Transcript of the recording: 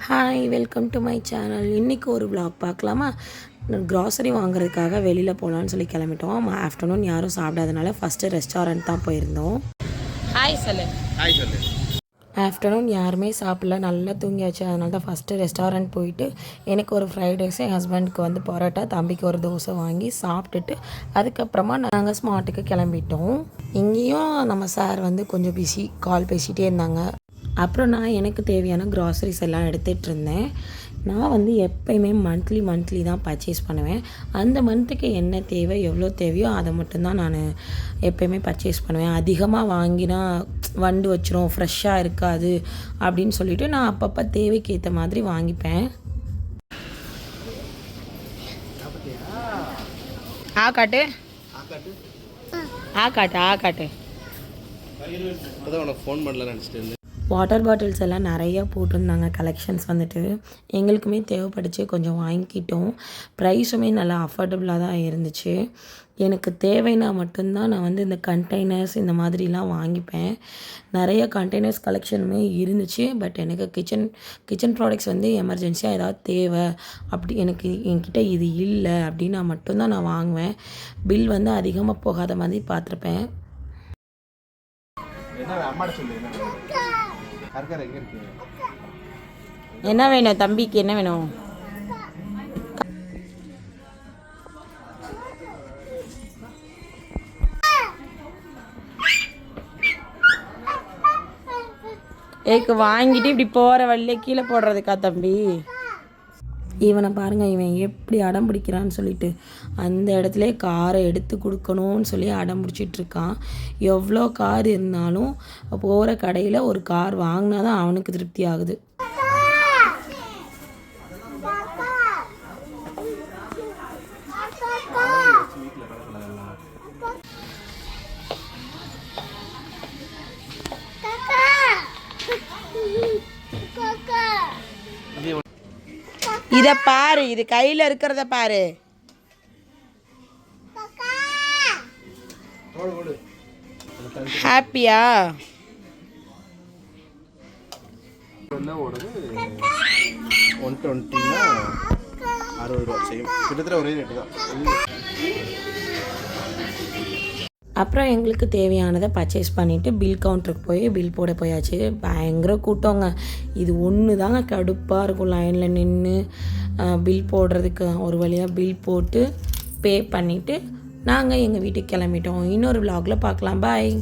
Hi welcome to my channel. இன்றைக்கி ஒரு vlog பார்க்கலாமா? க்ராசரி வாங்குறதுக்காக வெளியில் போகலான்னு சொல்லி கிளம்பிட்டோம். ஆஃப்டர்நூன் யாரும் சாப்பிடாதனால ஃபஸ்ட்டு ரெஸ்டாரண்ட் தான் போயிருந்தோம். ஹாய் சொல்லு. ஹாய் சொல்லு. ஆஃப்டர்நூன் யாருமே சாப்பிடல, நல்லா தூங்கியாச்சு. அதனால தான் ஃபஸ்ட்டு ரெஸ்டாரண்ட் போயிட்டு எனக்கு ஒரு ஃப்ரைட் ரைஸ், என் ஹஸ்பண்டுக்கு வந்து பரோட்டா, தம்பிக்கு ஒரு தோசை வாங்கி சாப்பிட்டுட்டு அதுக்கப்புறமா நாங்கள் ஸ்மார்ட்டுக்கு கிளம்பிட்டோம். இங்கேயும் நம்ம சார் வந்து கொஞ்சம் பிஸி, கால் பேசிகிட்டே இருந்தாங்க. அப்புறம் நான் எனக்கு தேவையான க்ராசரிஸ் எல்லாம் எடுத்துகிட்டு இருந்தேன். நான் வந்து எப்போயுமே மந்த்லி தான் பர்ச்சேஸ் பண்ணுவேன். அந்த மந்த்துக்கு என்ன தேவை, எவ்வளோ தேவையோ அதை மட்டும்தான் நான் எப்போயுமே பர்ச்சேஸ் பண்ணுவேன். அதிகமாக வாங்கினா வண்டு வச்சிரும், ஃப்ரெஷ்ஷாக இருக்காது அப்படின்னு சொல்லிவிட்டு நான் அப்பப்போ தேவைக்கு ஏற்ற மாதிரி வாங்கிப்பேன். ஆ காட்டு, ஆ காட்டு, ஆ காட்டு. உனக்கு ஃபோன் பண்ணல நினச்சிட்டு. வாட்டர் பாட்டில்ஸ் எல்லாம் நிறையா போட்டிருந்தாங்க. கலெக்ஷன்ஸ் வந்துட்டு எங்களுக்குமே தேவைப்பட்டுச்சு, கொஞ்சம் வாங்கிக்கிட்டோம். ப்ரைஸுமே நல்லா அஃபோர்டபுளாக தான் இருந்துச்சு. எனக்கு தேவைன்னா மட்டும்தான் நான் வந்து இந்த கண்டெய்னர்ஸ் இந்த மாதிரிலாம் வாங்கிப்பேன். நிறைய கண்டெய்னர்ஸ் கலெக்ஷனுமே இருந்துச்சு. பட் எனக்கு கிச்சன் ப்ராடக்ட்ஸ் வந்து எமர்ஜென்சியாக ஏதாவது தேவை, அப்படி எனக்கு என்கிட்ட இது இல்லை அப்படின்னா மட்டும்தான் நான் வாங்குவேன். பில் வந்து அதிகமாக போகாத மாதிரி பார்த்துருப்பேன். என்ன வேணும் தம்பிக்கு, என்ன வேணும்? ஏக்கு வாங்கிட்டு இப்படி போகிற வழியில கீழே போடுறதுக்கா தம்பி? இவனை பாருங்கள், இவன் எப்படி அடம் பிடிக்கிறான்னு சொல்லிட்டு அந்த இடத்துல காரை எடுத்து கொடுக்கணும்னு சொல்லி அடம் பிடிச்சிட்ருக்கான். எவ்வளோ கார் இருந்தாலும் போகிற கடையில் ஒரு கார் வாங்கினா தான் அவனுக்கு திருப்தி ஆகுது. இதை பாரு, இது கையில் இருக்கிறத பாரு. ஹாப்பியா? ஓடுது 120னா 60 ரூபா செய்யும். கிட்டத்தட்ட ஒரே ரேட்டு தான். அப்புறம் எங்களுக்கு தேவையானதை பர்ச்சேஸ் பண்ணிவிட்டு பில் கவுண்டருக்கு போய் பில் போட போயாச்சு. பயங்கர கூட்டங்க. இது ஒன்று தாங்க கடுப்பாக இருக்கும், லைனில் நின்று பில் போடுறதுக்கு. ஒரு வழியாக பில் போட்டு பே பண்ணிவிட்டு நாங்கள் எங்கள் வீட்டுக்கு கிளம்பிட்டோம். இன்னொரு vlogல பார்க்கலாம். பாய்.